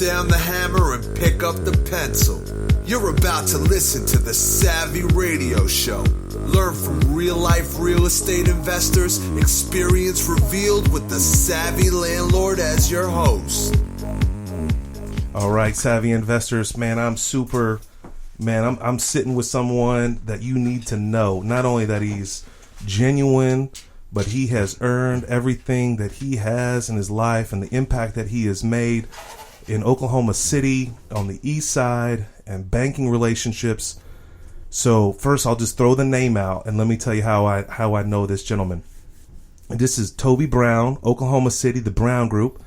down the hammer and pick up the pencil. You're about to listen to the Savvy Radio Show. Learn from real-life real estate investors, experience revealed with the Savvy Landlord as your host. All right, Savvy investors, man, I'm sitting with someone that you need to know. Not only that he's genuine, but he has earned everything that he has in his life and the impact that he has made in Oklahoma City, on the east side, and banking relationships. So first, I'll just throw the name out, and let me tell you how I know this gentleman. And this is Toby Brown, Oklahoma City, the Brown Group.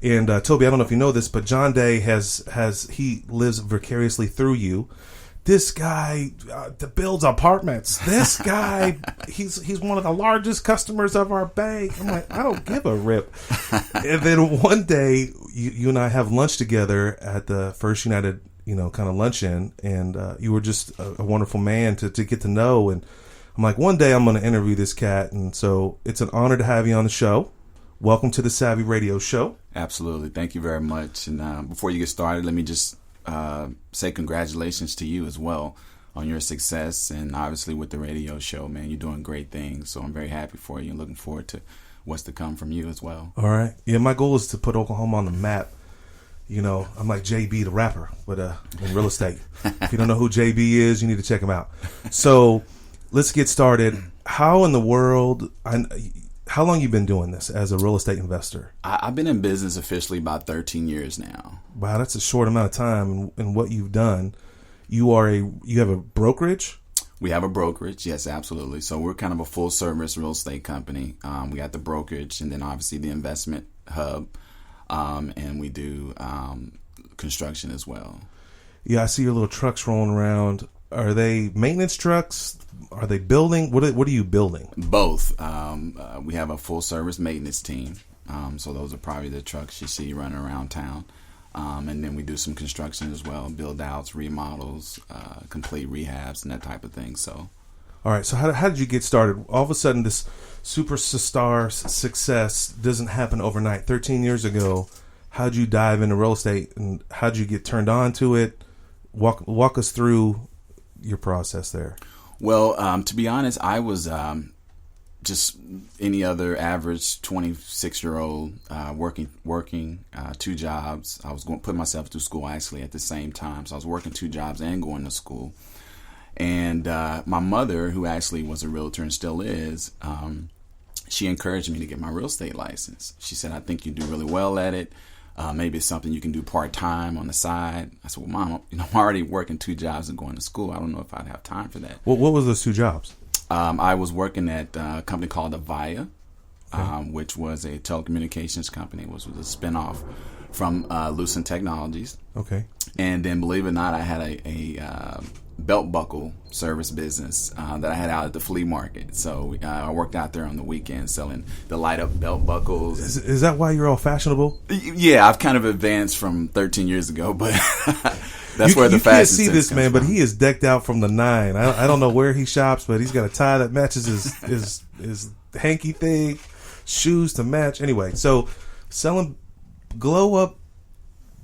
And Toby, I don't know if you know this, but John Day he lives vicariously through you. This guy builds apartments. This guy, he's one of the largest customers of our bank. I'm like, I don't give a rip. And then one day, you and I have lunch together at the First United, kind of luncheon, and you were just a wonderful man to get to know. And I'm like, one day I'm going to interview this cat, and so it's an honor to have you on the show. Welcome to the Savvy Radio Show. Absolutely. Thank you very much. And before you get started, let me just say congratulations to you as well on your success, and obviously with the radio show, man. You're doing great things, so I'm very happy for you and looking forward to what's to come from you as well. All right. Yeah, my goal is to put Oklahoma on the map. I'm like JB the rapper, but in real estate. If you don't know who JB is, you need to check him out. So let's get started. How in the world... How long you been doing this as a real estate investor? I've been in business officially about 13 years now. Wow, that's a short amount of time. And what you've done, you have a brokerage? We have a brokerage, yes, absolutely. So we're kind of a full service real estate company. We got the brokerage, and then obviously the investment hub, and we do construction as well. Yeah, I see your little trucks rolling around. Are they maintenance trucks? Are they building? What are you building? Both. We have a full service maintenance team. So those are probably the trucks you see running around town. And then we do some construction as well, build outs, remodels, complete rehabs, and that type of thing. So, all right. So how did you get started? All of a sudden, this superstar success doesn't happen overnight. 13 years ago, how'd you dive into real estate, and how'd you get turned on to it? Walk us through your process there. Well, to be honest, I was just any other average 26-year-old working 2 jobs. I was putting myself through school actually at the same time. So I was working 2 jobs and going to school. And my mother, who actually was a realtor and still is, she encouraged me to get my real estate license. She said, I think you do really well at it. Maybe it's something you can do part-time on the side. I said, well, Mom, I'm already working 2 jobs and going to school. I don't know if I'd have time for that. Well, what were those 2 jobs? I was working at a company called Avaya, which was a telecommunications company. It was a spinoff from Lucent Technologies. Okay. And then, believe it or not, I had a belt buckle service business that I had out at the flea market. So I worked out there on the weekends selling the light up belt buckles. Is that why you're all fashionable? Yeah, I've kind of advanced from 13 years ago, but that's where the fashion. You can't see this man, but he is decked out from the 9. I don't know where he shops, but he's got a tie that matches his hanky thing, shoes to match. Anyway, so selling glow up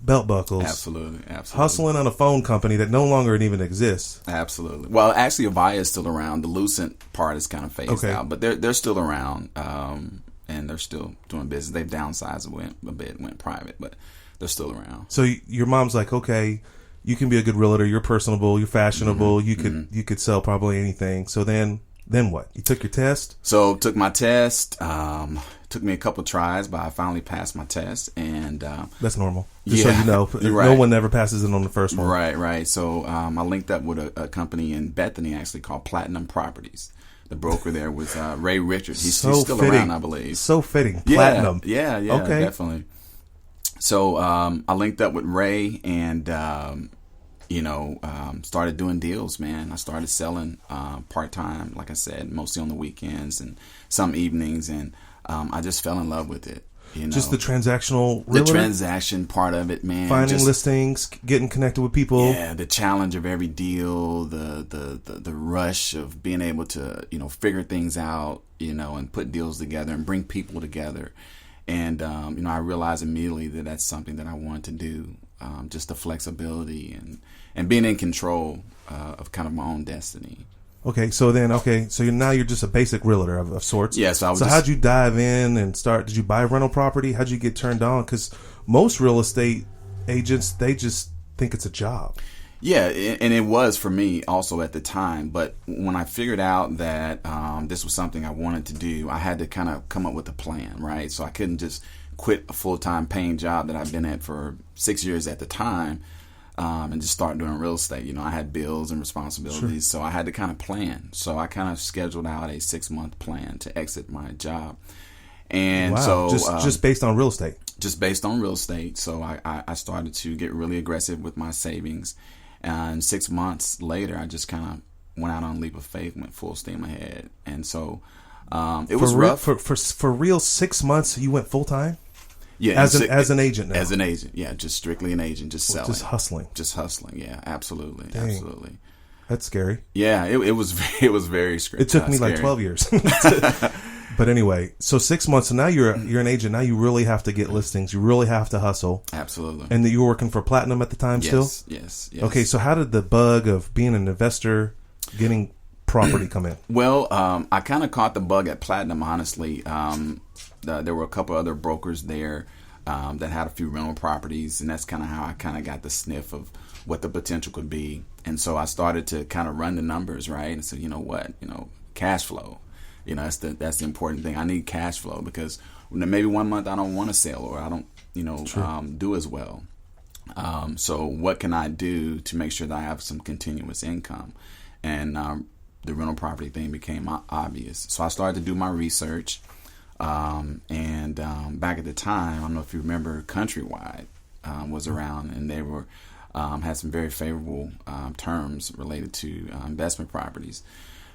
belt buckles. Absolutely. Hustling on a phone company that no longer even exists. Absolutely. Well, actually, Avaya is still around. The Lucent part is kind of phased out, but they're still around, and they're still doing business. They've downsized a bit, went private, but they're still around. So your mom's like, okay, you can be a good realtor. You're personable. You're fashionable. You could sell probably anything. So then what? You took your test? So took my test. Took me a couple tries, but I finally passed my test, and that's normal. Just so you know, right. No one ever passes it on the first one. Right. So I linked up with a company in Bethany, actually called Platinum Properties. The broker there was Ray Richards. He's still fitting. Around, I believe. So fitting. Platinum. Yeah. Okay. Definitely. So I linked up with Ray, and started doing deals, man. I started selling part-time, like I said, mostly on the weekends and some evenings, and I just fell in love with it. Just the transactional realtor? The transaction part of it, man. Finding listings, getting connected with people. Yeah, the challenge of every deal, the rush of being able to, figure things out, and put deals together and bring people together. And, I realized immediately that that's something that I wanted to do. Just the flexibility and being in control of kind of my own destiny. Okay, so now you're just a basic realtor of sorts. Yeah, so how'd you dive in and start? Did you buy a rental property? How'd you get turned on? Because most real estate agents, they just think it's a job. Yeah, and it was for me also at the time. But when I figured out that this was something I wanted to do, I had to kind of come up with a plan, right? So I couldn't just quit a full-time paying job that I've been at for 6 years at the time. And just start doing real estate. I had bills and responsibilities, so I had to kind of plan. So I kind of scheduled out a 6-month plan to exit my job. And so just based on real estate? Just based on real estate. So I started to get really aggressive with my savings. And 6 months later, I just kind of went out on a leap of faith, went full steam ahead. And so it was rough. For real, 6 months you went full-time? Yeah, as an agent now. As an agent, yeah, just strictly an agent, just selling, just hustling. Yeah, absolutely, Dang. Absolutely. That's scary. Yeah, it was very scary. It took me like 12 years. But anyway, so 6 months. So now you're an agent. Now you really have to get listings. You really have to hustle. Absolutely. And you were working for Platinum at the time still? Yes. Okay, so how did the bug of being an investor, getting property come in? Well, I kind of caught the bug at Platinum, honestly. There were a couple other brokers there that had a few rental properties, and that's kind of how I kind of got the sniff of what the potential could be. And so I started to kind of run the numbers, right? And so, cash flow. That's the important thing. I need cash flow because maybe 1 month I don't want to sell or I don't, do as well. So what can I do to make sure that I have some continuous income? And the rental property thing became obvious. So I started to do my research. And back at the time, I don't know if you remember, Countrywide was around, and they were had some very favorable terms related to investment properties.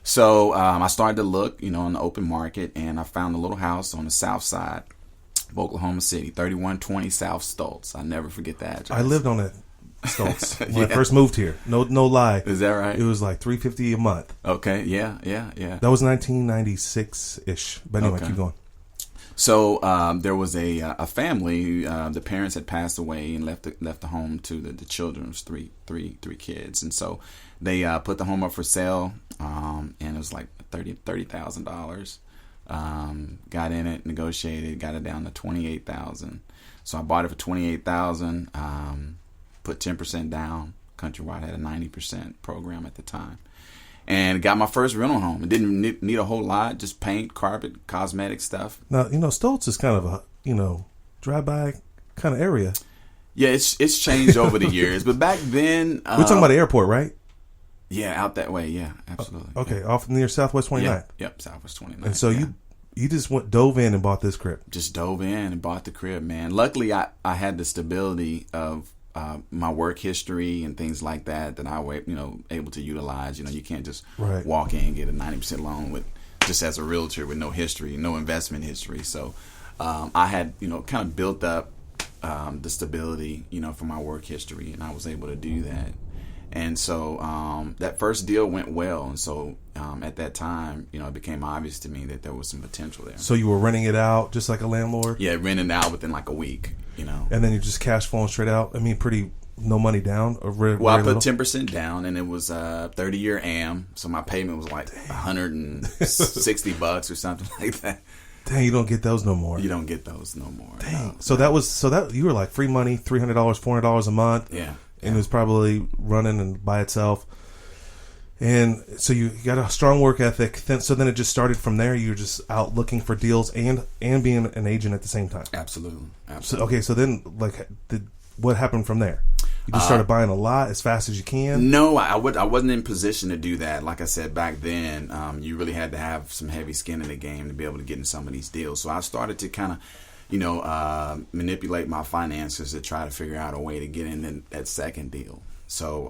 So I started to look, in the open market, and I found a little house on the south side of Oklahoma City, 3120 South Stoltz. I never forget that address. I lived on it. Stoltz when I first moved here. No lie. Is that right? It was like $350 a month. Okay. Yeah. That was 1996-ish. But anyway, keep going. So there was a family. The parents had passed away and left the home to the children. It was three kids, and so they put the home up for sale, and it was like $30,000. Got in it, negotiated, got it down to $28,000. So I bought it for $28,000. Put 10% down. Countrywide had a 90% program at the time. And got my first rental home. It didn't need a whole lot, just paint, carpet, cosmetic stuff. Now, Stoltz is kind of a, drive-by kind of area. Yeah, it's changed over the years. But back then... We're talking about the airport, right? Yeah, out that way. Yeah, absolutely. Okay, off near Southwest 29th. Yep, Southwest 29th. And so you just dove in and bought this crib. Just dove in and bought the crib, man. Luckily, I had the stability of my work history and things like that I were, able to utilize. You can't just walk in and get a 90% loan with just as a realtor with no history, no investment history. So I had, kind of built up the stability, from my work history, and I was able to do that. And so that first deal went well. And so at that time, it became obvious to me that there was some potential there. So you were renting it out just like a landlord? Yeah, renting it out within like a week, And then you just cash flowing straight out? I mean, no money down? Or well, I put 10% down, and it was a 30-year AM. So my payment was like $160 or something like that. Dang, you don't get those no more. You don't get those no more. Dang. No. So that you were like free money, $300, $400 a month. Yeah. And it was probably running and by itself. And so you got a strong work ethic. So then it just started from there. You were just out looking for deals and being an agent at the same time. Absolutely. So then what happened from there? You just started buying a lot as fast as you can? No, I wasn't in position to do that. Like I said, back then, you really had to have some heavy skin in the game to be able to get in some of these deals. So I started to kind of manipulate my finances to try to figure out a way to get in that second deal. So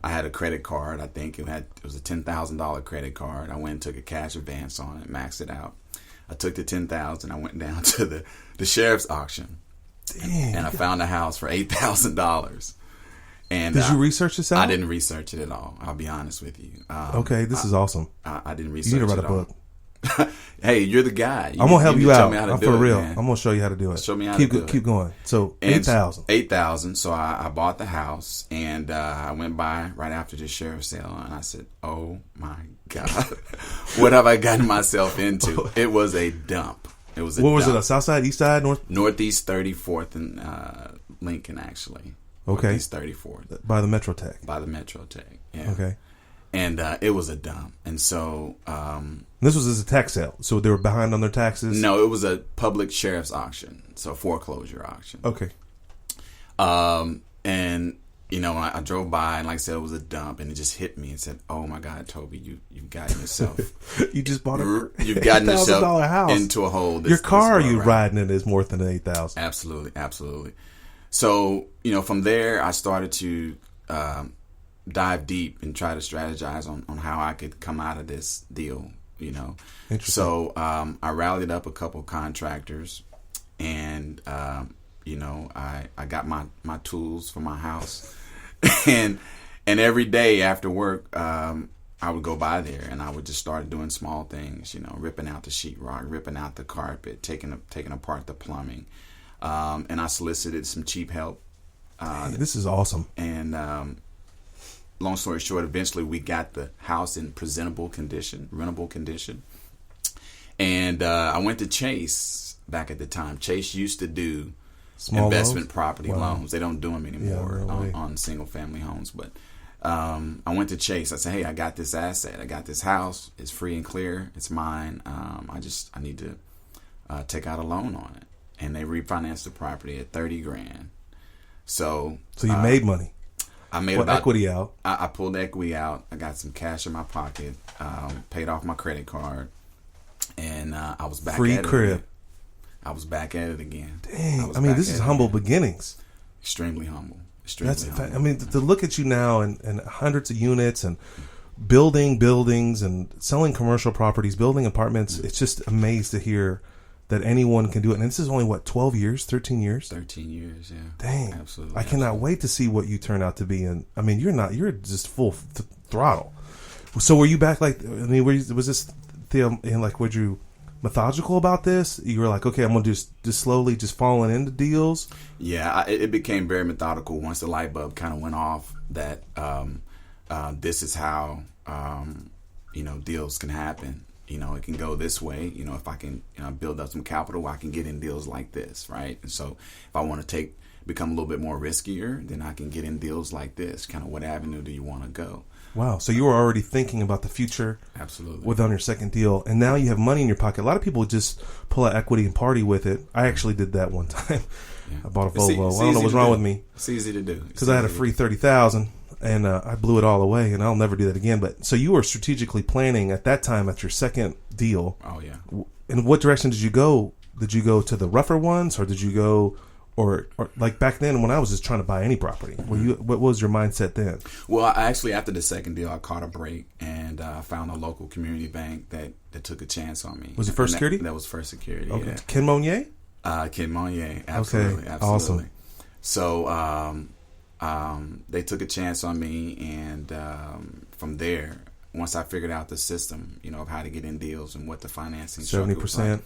I had a credit card. I think it was a $10,000 credit card. I went and took a cash advance on it, maxed it out. I took the $10,000. I went down to the sheriff's auction. Dang. And I found a house for $8,000. And did you research this out? I didn't research it at all. I'll be honest with you. Okay, this is awesome. I didn't research it. You need to write a book. Hey, you're the guy. I'm gonna help you out. I'm for real. Man. I'm gonna show you how to do it. Show me how to do it. Keep going. So 8,000. 8,000. So I bought the house, and I went by right after the sheriff's sale, and I said, "Oh my God, what have I gotten myself into?" It was a dump. It was. What was it? South side, east side, northeast 34th and Lincoln, actually. Okay. Northeast 34th by the Metro Tech. By the Metro Tech. Yeah. Okay. And it was a dump. And so... this was as a tax sale. So they were behind on their taxes? No, it was a public sheriff's auction. So foreclosure auction. Okay. And, you know, I drove by and like I said, it was a dump. And it just hit me and said, oh my God, Toby, you've gotten yourself... you just bought you've gotten yourself house. Into a hole. Your car you riding in is more than 8,000. Absolutely. Absolutely. So, you know, from there, I started to... dive deep and try to strategize on how I could come out of this deal, you know. So I rallied up a couple contractors, and you know, I got my tools for my house, and every day after work, I would go by there and I would just start doing small things, you know, ripping out the sheetrock, ripping out the carpet, taking apart the plumbing, and I solicited some cheap help. This is awesome. And long story short, eventually we got the house in presentable condition, rentable condition. And I went to Chase back at the time. Chase used to do small investment loans? property loans. They don't do them anymore on single family homes. But I went to Chase. I said, hey, I got this asset. I got this house. It's free and clear. It's mine. I need to take out a loan on it. And they refinanced the property at $30,000. So you made money. I made equity out. I pulled equity out. I got some cash in my pocket. Paid off my credit card, and I was back. Free at crib. It I was back at it again. Dang! I mean, this is humble beginnings. Extremely humble. I mean, to look at you now and hundreds of units and building buildings and selling commercial properties, building apartments. It's just amazed to hear that anyone can do it. And this is only, 12 years, 13 years? 13 years, yeah. Dang. Absolutely. I cannot wait to see what you turn out to be. And I mean, you're just full throttle. So were you back was this, were you methodical about this? You were like, okay, I'm going to just slowly just falling into deals? Yeah, it became very methodical once the light bulb kind of went off that this is how, deals can happen. You know, it can go this way. You know, if I can build up some capital, I can get in deals like this, right? And so if I want to become a little bit more riskier, then I can get in deals like this. Kind of what avenue do you want to go? Wow. So you were already thinking about the future. Absolutely. On your second deal. And now you have money in your pocket. A lot of people just pull out equity and party with it. I actually did that one time. Yeah. I bought a Volvo. I don't know what's wrong with me. It's easy to do. Because I had a free $30,000. And I blew it all away, and I'll never do that again. But so you were strategically planning at that time at your second deal. Oh yeah. In what direction did you go? Did you go to the rougher ones, or did you go, or like back then when I was just trying to buy any property? What was your mindset then? Well, actually after the second deal, I caught a break and found a local community bank that took a chance on me. Was it First Security? That was First Security. Okay. Yeah. Ken Monier. Ken Monier. Absolutely. Okay. Absolutely. Awesome. So. They took a chance on me, and from there, once I figured out the system, of how to get in deals and what the financing 70%,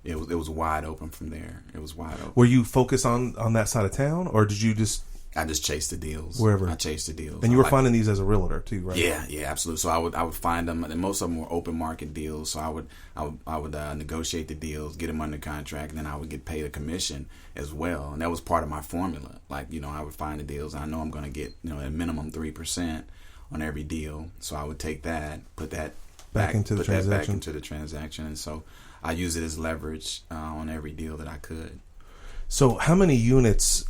it was wide open from there. It was wide open. Were you focused on that side of town, or did you just? I just chased the deals wherever. I chased the deals, and you were finding these as a realtor too, right? Yeah, absolutely. So I would find them, and most of them were open market deals. So I would negotiate the deals, get them under contract, and then I would get paid a commission as well. And that was part of my formula. Like I would find the deals. I know I'm going to get a minimum 3% on every deal. So I would take that, put that back into the transaction, and so I use it as leverage on every deal that I could. So how many units?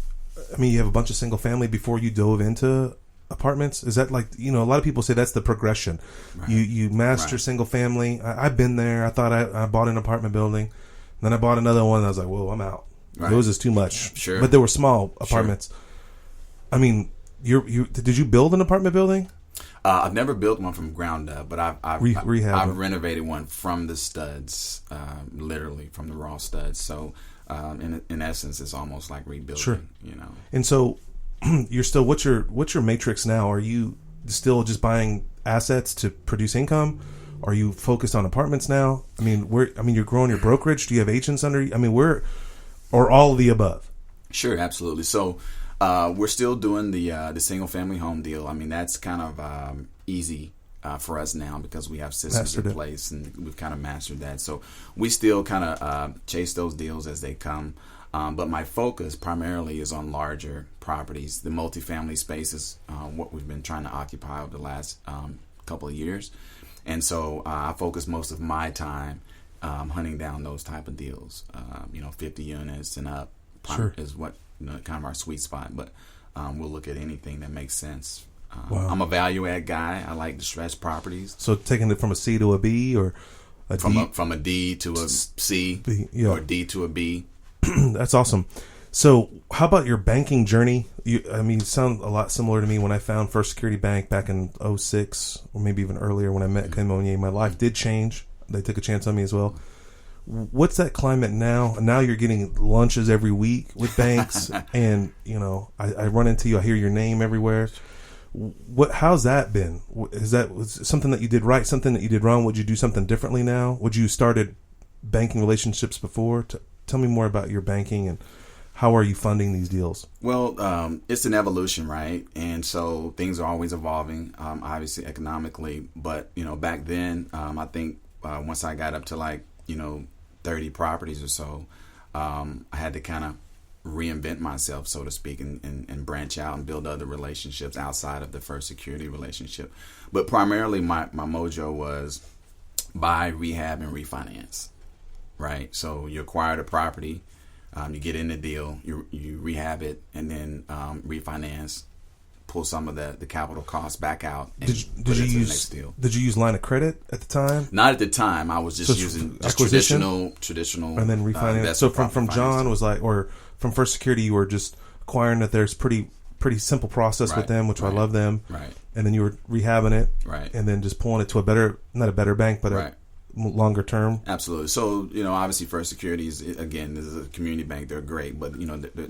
I mean, you have a bunch of single family before you dove into apartments. Is that like, a lot of people say that's the progression. Right. You master single family. I've been there. I thought I bought an apartment building. Then I bought another one. And I was like, whoa, I'm out. Right. It was just too much. Sure. But they were small apartments. Sure. I mean, did you build an apartment building? I've never built one from ground up, but I've renovated one from the studs, literally from the raw studs. So in essence, it's almost like rebuilding. Sure. And so you're still what's your matrix now? Are you still just buying assets to produce income, Are you focused on apartments now? I mean, you're growing your brokerage. Do you have agents under you? I mean, or all of the above? Sure, absolutely. So we're still doing the single family home deal. I mean, that's kind of easy for us now because we have systems in place and we've kind of mastered that. So we still kind of chase those deals as they come. But my focus primarily is on larger properties. The multifamily space is what we've been trying to occupy over the last couple of years. And so I focus most of my time hunting down those type of deals. 50 units and up is what kind of our sweet spot. But we'll look at anything that makes sense. Wow. I'm a value add guy. I like distressed properties. So taking it from a C to a B, or from a D to a C, B, yeah. Or D to a B. That's awesome. So how about your banking journey? You sound a lot similar to me when I found First Security Bank back in 2006, or maybe even earlier when I met Ken Monier. My life did change. They took a chance on me as well. What's that climate now? Now you're getting lunches every week with banks, and I run into you. I hear your name everywhere. How's that been? Was something that you did right, something that you did wrong? Would you do something differently now? Would you started banking relationships before? Tell me more about your banking and how are you funding these deals? Well, it's an evolution, right? And so things are always evolving, obviously economically. But back then, I think once I got up to 30 properties or so, I had to kind of reinvent myself, so to speak, and branch out and build other relationships outside of the First Security relationship. But primarily my mojo was buy, rehab, and refinance, right? So you acquired a property, you get in the deal, you rehab it, and then refinance, pull some of the capital costs back out, and put it to the next deal. Did you use line of credit at the time? Not at the time. I was just using traditional, and then refinance. So from John was or from First Security, you were just acquiring it. There's pretty simple process with them, which I love them. Right. And then you were rehabbing it. Right. And then just pulling it to not a better bank, but a longer term. Absolutely. So, obviously First Security is a community bank. They're great, but,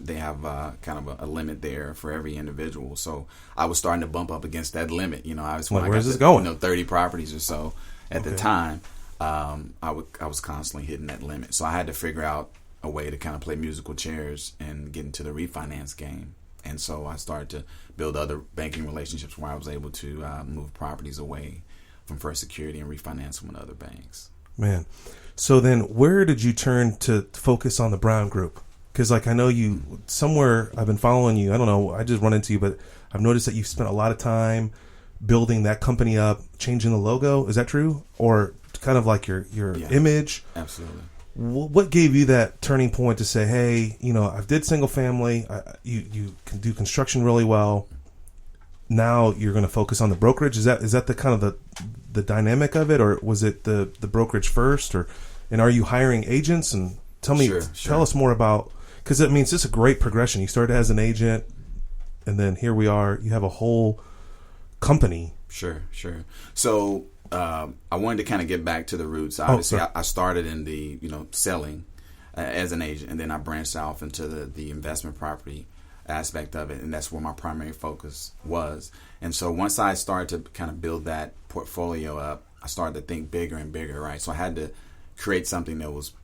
they have kind of a limit there for every individual. So I was starting to bump up against that limit. Where's this going? 30 properties or so at the time. I was constantly hitting that limit. So I had to figure out a way to kind of play musical chairs and get into the refinance game. And so I started to build other banking relationships where I was able to move properties away from First Security and refinance them with other banks. Man. So then where did you turn to focus on the Brown Group? Because I know you somewhere, I've been following you. I don't know. I just run into you, but I've noticed that you've spent a lot of time building that company up, changing the logo. Is that true? Or kind of like your image? Absolutely. What gave you that turning point to say, hey, I did single family. You can do construction really well. Now you're going to focus on the brokerage. Is that the kind of the dynamic of it, or was it the brokerage first, and are you hiring agents? And tell us more about, because it's just a great progression. You started as an agent, and then here we are. You have a whole company. Sure. So I wanted to kind of get back to the roots. Obviously, I started in the selling as an agent, and then I branched off into the investment property aspect of it, and that's where my primary focus was. And so once I started to kind of build that portfolio up, I started to think bigger and bigger, right? So I had to create something that was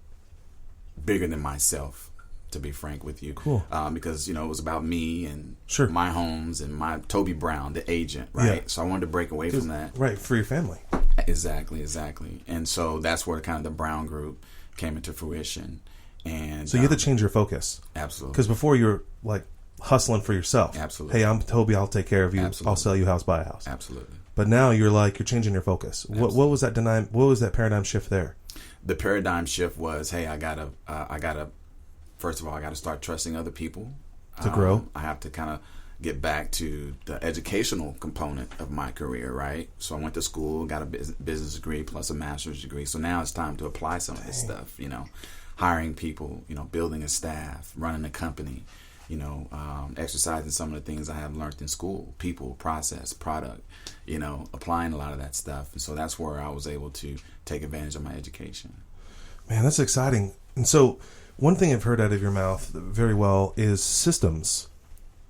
bigger than myself, to be frank with you. Cool. Because it was about me and my homes and my Toby Brown, the agent, right? Yeah. So I wanted to break away from that. Right, for your family. Exactly. And so that's where kind of the Brown Group came into fruition. And so you had to change your focus. Absolutely. Because before you were hustling for yourself. Absolutely. Hey, I'm Toby. I'll take care of you. Absolutely. I'll sell you house by house. Absolutely. But now you're changing your focus. What was that What was that paradigm shift there? The paradigm shift was, hey, I gotta first of all, I gotta start trusting other people to grow. I have to kind of get back to the educational component of my career, right? So I went to school, got a business degree plus a master's degree. So now it's time to apply some of this stuff. Hiring people, building a staff, running a company. Exercising some of the things I have learned in school, people, process, product, applying a lot of that stuff. And so that's where I was able to take advantage of my education. Man, that's exciting. And so one thing I've heard out of your mouth very well is systems.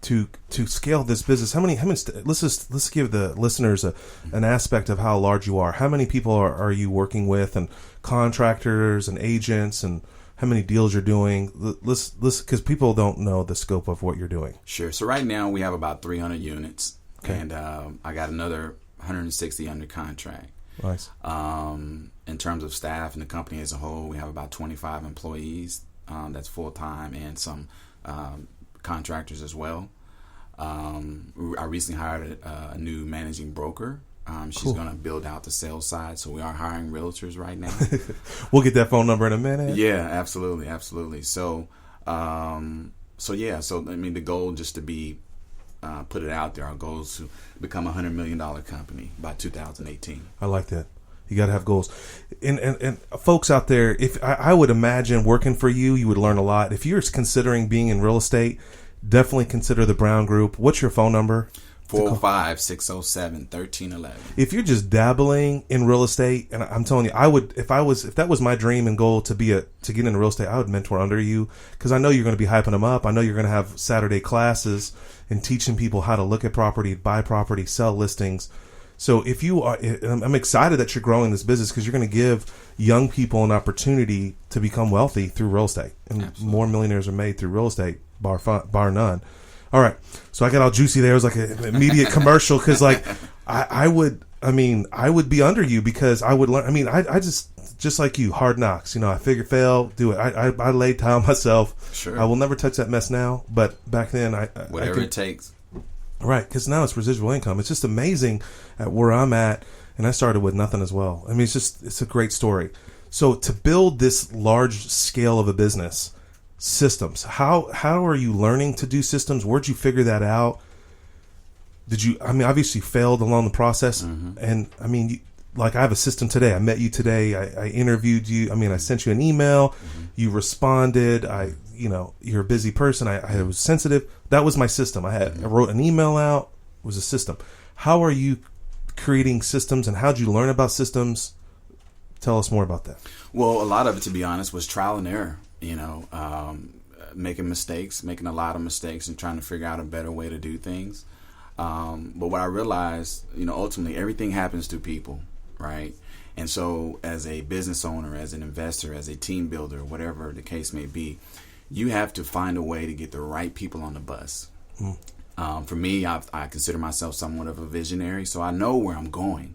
to scale this business? How many let's give the listeners an aspect of how large you are. How many people are you working with, and contractors and agents, and how many deals you're doing? Let's because people don't know the scope of what you're doing. Sure. So right now we have about 300 units, okay. And I got another 160 under contract. Nice. In terms of staff and the company as a whole, we have about 25 employees. That's full time, and some contractors as well. I recently hired a new managing broker. She's cool. going to build out the sales side, so we are hiring realtors right now. We'll get that phone number in a minute. Yeah, absolutely. So, I mean, the goal just to be put it out there. Our goal is to become a $100 million company by 2018. I like that. You got to have goals. And folks out there, if I would imagine working for you, you would learn a lot. If you're considering being in real estate, definitely consider the Brown Group. What's your phone number? 405-607-1311. If you're just dabbling in real estate, and I'm telling you, I would, if that was my dream and goal to get into real estate, I would mentor under you, because I know you're going to be hyping them up. I know you're going to have Saturday classes and teaching people how to look at property, buy property, sell listings. So if you are, I'm excited that you're growing this business, because you're going to give young people an opportunity to become wealthy through real estate, and absolutely. More millionaires are made through real estate, bar none. All right, so I got all juicy there. It was like an immediate commercial, because like I would be under you, because I would learn. I mean, I just like you, hard knocks. I figure fail, do it. I laid tile myself. Sure. I will never touch that mess now, but back then whatever it takes. Right, because now it's residual income. It's just amazing at where I'm at, and I started with nothing as well. I mean, it's a great story. So to build this large scale of a business, systems. How are you learning to do systems? Where'd you figure that out? Obviously you failed along the process, mm-hmm. and I have a system today. I met you today. I interviewed you. I sent you an email. Mm-hmm. You responded. You're a busy person. I was sensitive. That was my system. I wrote an email out. It was a system. How are you creating systems, and how'd you learn about systems? Tell us more about that. Well, a lot of it, to be honest, was trial and error. Making a lot of mistakes, and trying to figure out a better way to do things. But what I realized, ultimately everything happens to people, right? And so as a business owner, as an investor, as a team builder, whatever the case may be, you have to find a way to get the right people on the bus. For me, I consider myself somewhat of a visionary, so I know where I'm going,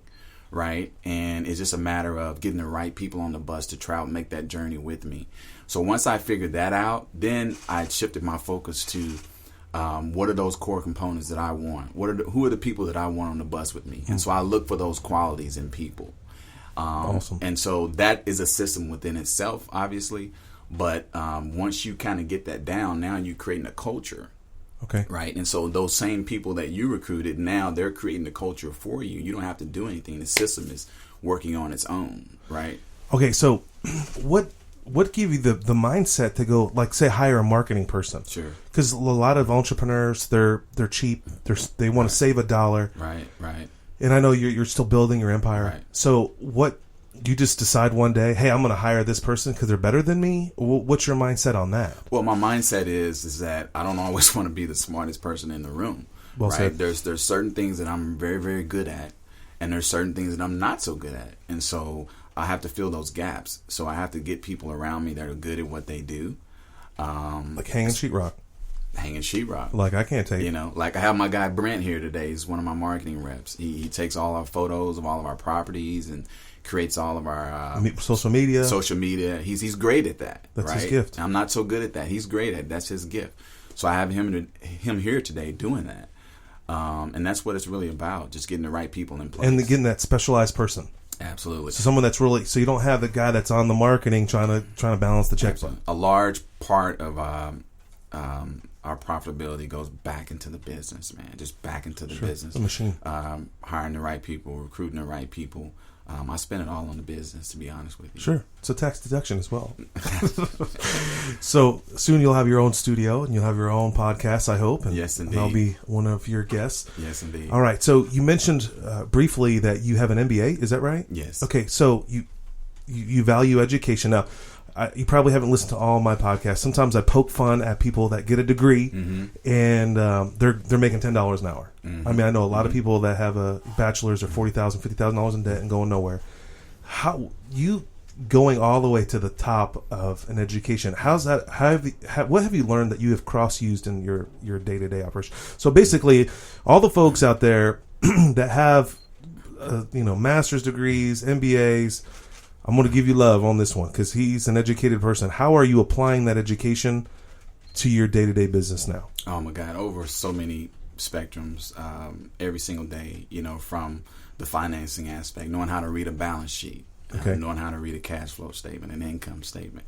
right? And it's just a matter of getting the right people on the bus to try and make that journey with me. So once I figured that out, then I shifted my focus to what are those core components that I want? Who are the people that I want on the bus with me? And so I look for those qualities in people. Awesome. And so that is a system within itself, obviously. But once you kind of get that down, now you're creating a culture. Okay. Right. And so those same people that you recruited, now they're creating the culture for you. You don't have to do anything. The system is working on its own. Right. Okay. So what gave you the mindset to go, like, say, hire a marketing person? Sure. Because a lot of entrepreneurs, they're cheap. They want to save $1. Right. And I know you're still building your empire. Right. So what, you just decide one day, hey, I'm going to hire this person because they're better than me? What's your mindset on that? Well, my mindset is that I don't always want to be the smartest person in the room. Well right. said. There's certain things that I'm very, very good at, and there's certain things that I'm not so good at. And so I have to fill those gaps. So I have to get people around me that are good at what they do. Like hanging sheetrock. Like, I can't take like I have my guy Brent here today. He's one of my marketing reps. He takes all our photos of all of our properties and creates all of our social media. He's great at that. That's right? his gift. I'm not so good at that. He's great at it. That's his gift. So I have him here today doing that. And that's what it's really about, just getting the right people in place. And getting that specialized person. Absolutely. So someone that's really, so you don't have the guy that's on the marketing trying to balance the checkbook. A large part of our profitability goes back into the business, man. Just back into the business. The machine. Hiring the right people, recruiting the right people. I spend it all on the business, to be honest with you. Sure. It's a tax deduction as well. So soon you'll have your own studio and you'll have your own podcast, I hope. And, yes, indeed. And I'll be one of your guests. Yes, indeed. All right. So you mentioned briefly that you have an MBA. Is that right? Yes. Okay. So you value education. Now, you probably haven't listened to all my podcasts. Sometimes I poke fun at people that get a degree and they're making $10 an hour. I mean, I know a lot of people that have a bachelor's or $40,000, $50,000 in debt and going nowhere. How you going all the way to the top of an education? How's that? What have you learned that you have cross-used in your day-to-day operation? So basically, all the folks out there that have master's degrees, MBAs, I'm going to give you love on this one because he's an educated person. How are you applying that education to your day-to-day business now? Oh my God, over so many spectrums, every single day, from the financing aspect, knowing how to read a balance sheet, knowing how to read a cash flow statement, an income statement.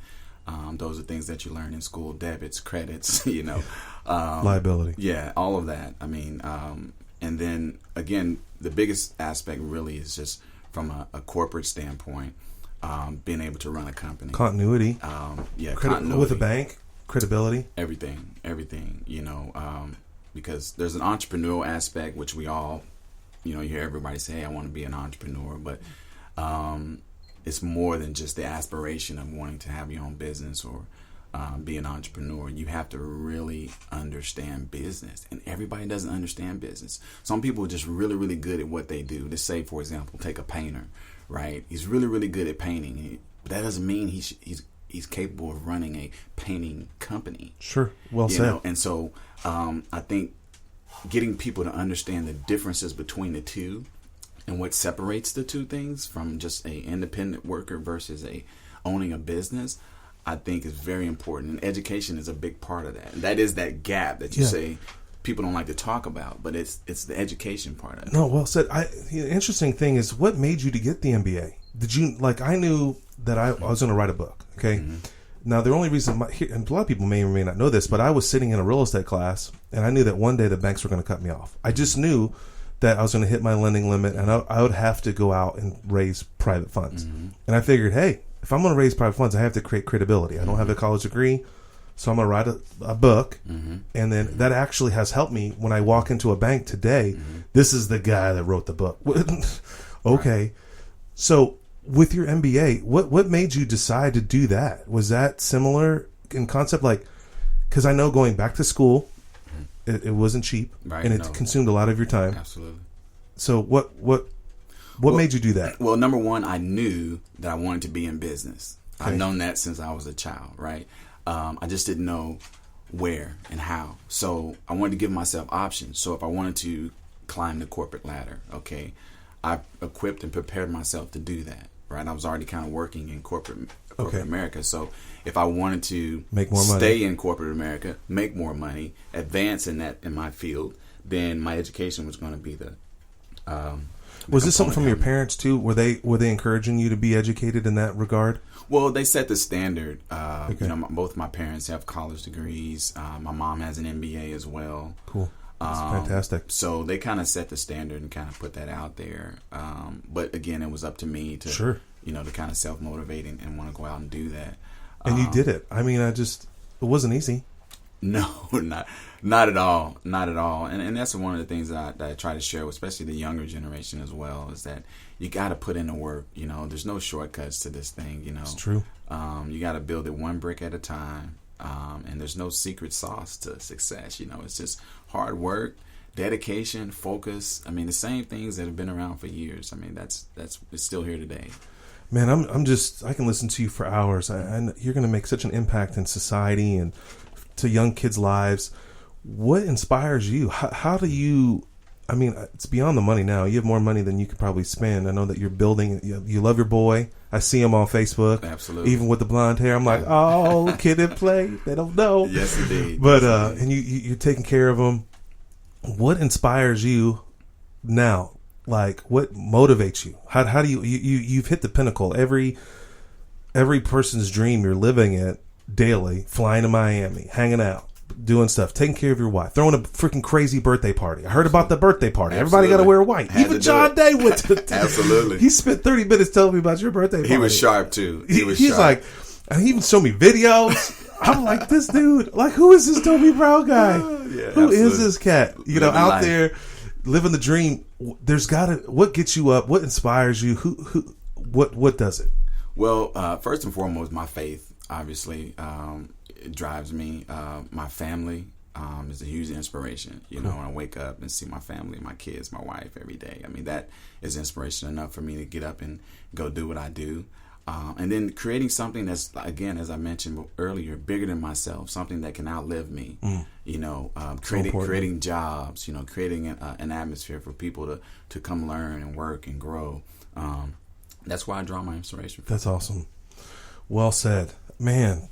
Those are things that you learn in school, debits, credits, liability. Yeah, all of that. I mean, and then again, the biggest aspect really is just from a corporate standpoint, being able to run a company. Continuity. Continuity. With a bank, credibility. Everything, because there's an entrepreneurial aspect, which we all, you hear everybody say, hey, I want to be an entrepreneur, but it's more than just the aspiration of wanting to have your own business or be an entrepreneur. You have to really understand business, and everybody doesn't understand business. Some people are just really, really good at what they do. Let's say, for example, take a painter, right? He's really, really good at painting, but that doesn't mean he's capable of running a painting company. Sure, well said. And so I think getting people to understand the differences between the two and what separates the two things from just a independent worker versus owning a business, I think is very important. And education is a big part of that. That is that gap that you say people don't like to talk about, but it's the education part of it. No, well said. The interesting thing is, what made you to get the MBA? Did you, I knew that I was going to write a book, okay? Mm-hmm. Now, the only reason, and a lot of people may or may not know this, but I was sitting in a real estate class, and I knew that one day the banks were going to cut me off. I just knew that I was going to hit my lending limit, and I would have to go out and raise private funds. Mm-hmm. And I figured, hey, if I'm going to raise private funds, I have to create credibility. I don't have a college degree, so I'm going to write a book, and then that actually has helped me when I walk into a bank today. This is the guy that wrote the book. Okay. Right. So with your MBA, what made you decide to do that? Was that similar in concept? Because I know going back to school, it wasn't cheap, right, and it consumed a lot of your time. Absolutely. So what made you do that? Well, number one, I knew that I wanted to be in business. Okay. I've known that since I was a child, right? I just didn't know where and how. So I wanted to give myself options. So if I wanted to climb the corporate ladder, okay, I equipped and prepared myself to do that, right? I was already kind of working in corporate America. So if I wanted to make more stay in corporate America, make more money, advance in my field, then my education was going to be the was this something from your parents too? Were they encouraging you to be educated in that regard? Well, they set the standard. Both my parents have college degrees. My mom has an MBA as well. Cool. That's fantastic. So they kind of set the standard and kind of put that out there. But again, it was up to me to, to kind of self-motivate and want to go out and do that. And you did it. I mean, it wasn't easy. No, not at all. Not at all. And that's one of the things that I try to share with especially the younger generation as well, is that you got to put in the work. There's no shortcuts to this thing. It's true. You got to build it one brick at a time. And there's no secret sauce to success. It's just hard work, dedication, focus. I mean, the same things that have been around for years. I mean, it's still here today. Man, I can listen to you for hours. And you're going to make such an impact in society and to young kids' lives. What inspires you? How do you, I mean, it's beyond the money now. You have more money than you could probably spend. I know that you're building, you love your boy. I see him on Facebook. Absolutely. Even with the blonde hair, I'm like, oh, kid and play. They don't know. Yes, indeed. But, and you're taking care of him. What inspires you now? What motivates you? How do you've hit the pinnacle. Every person's dream you're living it daily, flying to Miami, hanging out, doing stuff, taking care of your wife, throwing a freaking crazy birthday party. I heard about the birthday party. Everybody got to wear white. Even John Day went to Absolutely. He spent 30 minutes telling me about your birthday party. He was sharp too. He's like, and he even showed me videos. I'm like, this dude, who is this Toby Brown guy? Who is this cat? Out there living the dream. There's what gets you up? What inspires you? What does it? Well, first and foremost, my faith. obviously, it drives me. My family is a huge inspiration. You know, when I wake up and see my family, my kids, my wife every day. I mean, that is inspiration enough for me to get up and go do what I do. And then creating something that's, again, as I mentioned earlier, bigger than myself, something that can outlive me. You know, creating jobs, you know, creating an atmosphere for people to come learn and work and grow. That's why I draw my inspiration from. That's awesome. Well said. Man,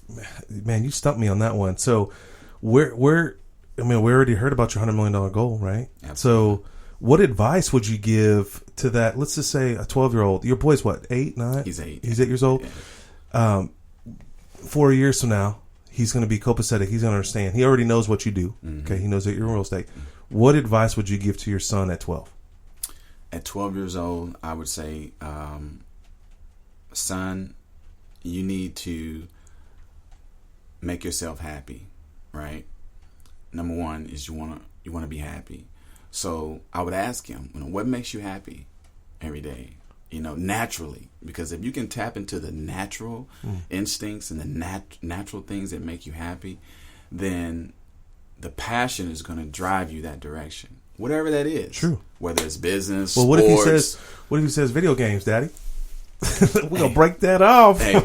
you stumped me on that one. So we already heard about your $100 million goal, right? Absolutely. So what advice would you give to that? Let's just say a 12-year-old. Your boy's what, 8, 9? He's 8. He's 8 years old. Yeah. 4 years from now, he's going to be copacetic. He's going to understand. He already knows what you do. Okay, he knows that you're in real estate. What advice would you give to your son at 12? At 12 years old, I would say, son, you need to make yourself happy, right? Number one is you want to be happy. So I would ask him, you know, what makes you happy every day? You know, naturally, because if you can tap into the natural instincts and the natural things that make you happy, then the passion is going to drive you that direction, whatever that is. True. Whether it's business, well, sports. What if he says video games, Daddy? We're gonna break that off. Hey,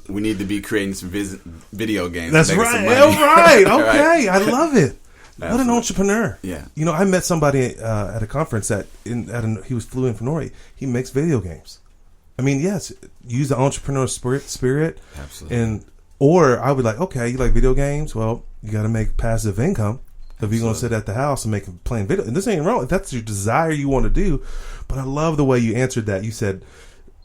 we need to be creating some video games. That's right. All right. Okay. I love it. Absolutely. What an entrepreneur. Yeah. You know, I met somebody at a conference he was flew in from Norway. He makes video games. I mean, yes, use the entrepreneur spirit. Absolutely. Or I would like, okay, you like video games? Well, you got to make passive income if you're going to sit at the house and playing video. And this ain't wrong. If that's your desire you want to do. But I love the way you answered that. You said,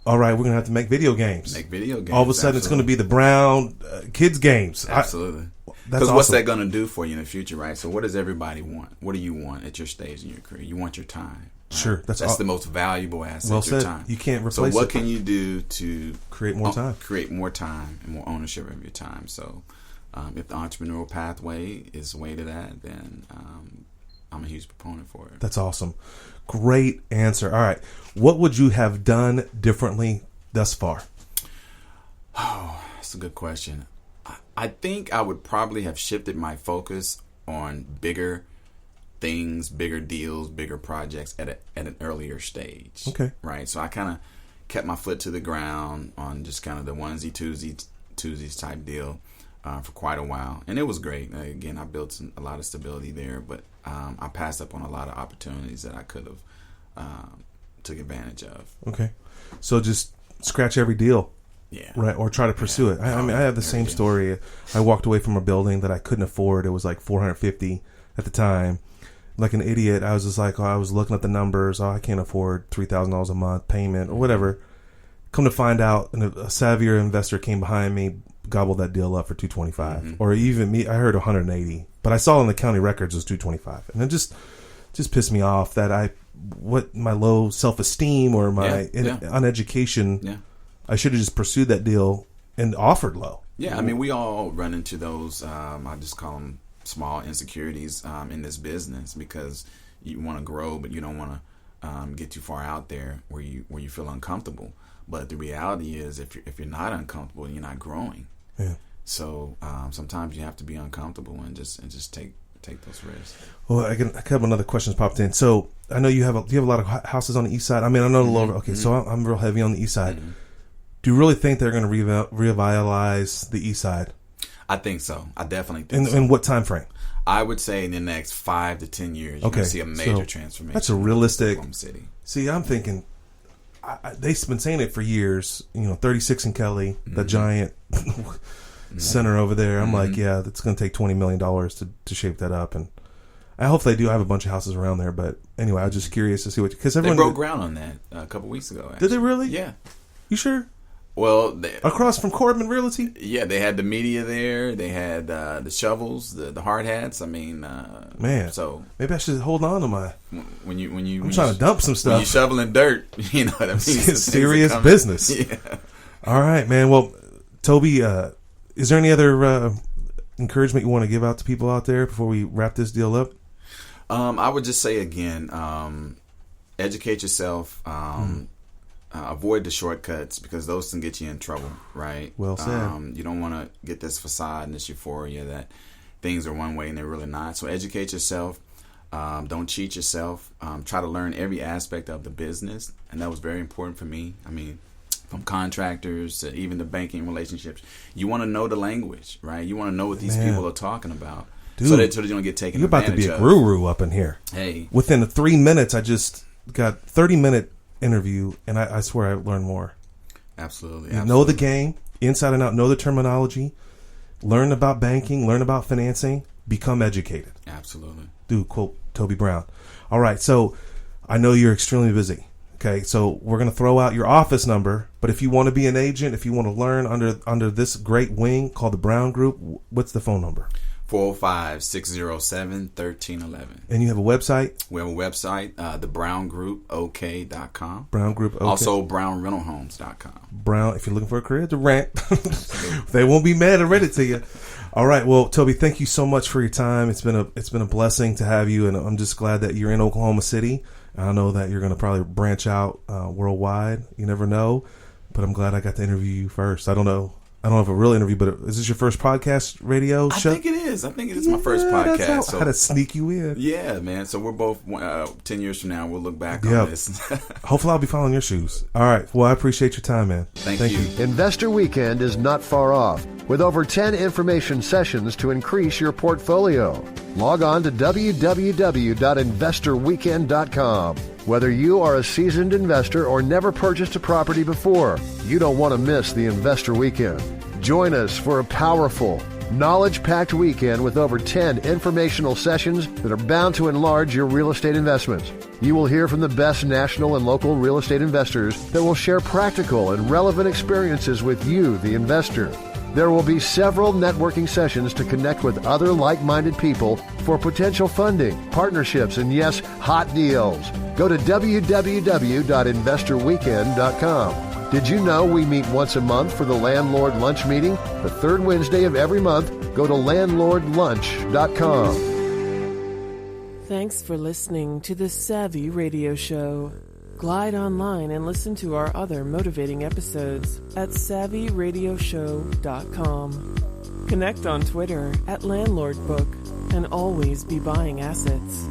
all right, we're going to have to make video games. Make video games. All of a sudden, it's going to be the Brown kids games. Absolutely. That's Because what's awesome. that going to do for you in the future, right? So what does everybody want? What do you want at your stage in your career? You want your time. Right? Sure. That's the most valuable asset, Well your said. time. You can't replace it. So what can you do to Create more time. Create more time and more ownership of your time. So if the entrepreneurial pathway is the way to that, then I'm a huge proponent for it. That's awesome. Great answer. All right. What would you have done differently thus far? Oh, that's a good question. I think I would probably have shifted my focus on bigger things, bigger deals, bigger projects at an earlier stage. Okay. Right. So I kind of kept my foot to the ground on just kind of the onesie, twosies type deal for quite a while. And it was great. Again, I built a lot of stability there, but I passed up on a lot of opportunities that I could have took advantage of. Okay. So just scratch every deal. Yeah. Right. Or try to pursue it. I mean, I have the same story. I walked away from a building that I couldn't afford. It was like $450 at the time. Like an idiot. I was just like, I was looking at the numbers. I can't afford $3,000 a month payment or whatever. Come to find out, a savvier investor came behind me, gobbled that deal up for $225, or even me. I heard $180, but I saw in the county records it was $225, and it just pissed me off that my low self-esteem or my uneducation. Yeah. I should have just pursued that deal and offered low. Yeah, I mean, we all run into those. I just call them small insecurities in this business, because you want to grow, but you don't want to get too far out there where you feel uncomfortable. But the reality is, if you're not uncomfortable, you're not growing. Yeah. So sometimes you have to be uncomfortable and just take those risks. Well, I have another question popped in. So I know do you have a lot of houses on the east side? I mean, I know the lower. Okay, so I'm real heavy on the east side. Do you really think they're going to revitalize the east side? I think so. I definitely think so. In what time frame? I would say in the next 5 to 10 years, you're going to see a major transformation. That's a realistic. In city. See, I'm thinking they've been saying it for years. 36 and Kelly, the giant center over there. I'm like, yeah, that's going to take $20 million to shape that up, and I hope they do. I have a bunch of houses around there, but anyway, I was just curious to see because everyone they broke ground on that a couple weeks ago. Actually. Did they really? Yeah. You sure? Well, across from Corbin Realty. Yeah, they had the media there. They had the shovels, the hard hats. I mean, man. So maybe I should hold on to my. I'm trying to dump some stuff. When you're shoveling dirt, you know what I mean. It's serious business. Yeah. All right, man. Well, Toby, is there any other encouragement you want to give out to people out there before we wrap this deal up? I would just say again, educate yourself. avoid the shortcuts because those can get you in trouble, right? Well said. You don't want to get this facade and this euphoria that things are one way and they're really not. So educate yourself. Don't cheat yourself. Try to learn every aspect of the business. And that was very important for me. I mean, from contractors to even the banking relationships, you want to know the language, right? You want to know what these people are talking about. Dude, so that you don't get taken advantage of. You're about to be a guru up in here. Hey. Within 3 minutes, I just got 30-minute interview, and I swear I learned more. Absolutely. Know the game, inside and out, know the terminology, learn about banking, learn about financing, become educated. Absolutely. Dude, quote Toby Brown. All right, so I know you're extremely busy. Okay, so we're going to throw out your office number, but if you want to be an agent, if you want to learn under this great wing called the Brown Group, what's the phone number? 405-607-1311. And you have a website? We have a website, thebrowngroup.ok.com. Brown Group OK. Also, brownrentalhomes.com. Brown, if you're looking for a career to rent, they won't be mad to rent it to you. All right, well, Toby, thank you so much for your time. It's been a blessing to have you, and I'm just glad that you're in Oklahoma City. I know that you're going to probably branch out worldwide. You never know, but I'm glad I got to interview you first. I don't know if a real interview, but is this your first podcast radio show? I think it is. I think it is my first podcast. I had to sneak you in. Yeah, man. So we're both 10 years from now. We'll look back on this. Hopefully, I'll be following your shoes. All right. Well, I appreciate your time, man. Thank you. Investor Weekend is not far off, with over 10 information sessions to increase your portfolio. Log on to www.investorweekend.com. Whether you are a seasoned investor or never purchased a property before, you don't want to miss the Investor Weekend. Join us for a powerful, knowledge-packed weekend with over 10 informational sessions that are bound to enlarge your real estate investments. You will hear from the best national and local real estate investors that will share practical and relevant experiences with you, the investor. There will be several networking sessions to connect with other like-minded people for potential funding, partnerships, and yes, hot deals. Go to www.investorweekend.com. Did you know we meet once a month for the Landlord Lunch Meeting? The third Wednesday of every month. Go to landlordlunch.com. Thanks for listening to the Savvy Radio Show. Glide online and listen to our other motivating episodes at savvyradioshow.com. Connect on Twitter at LandlordBook and always be buying assets.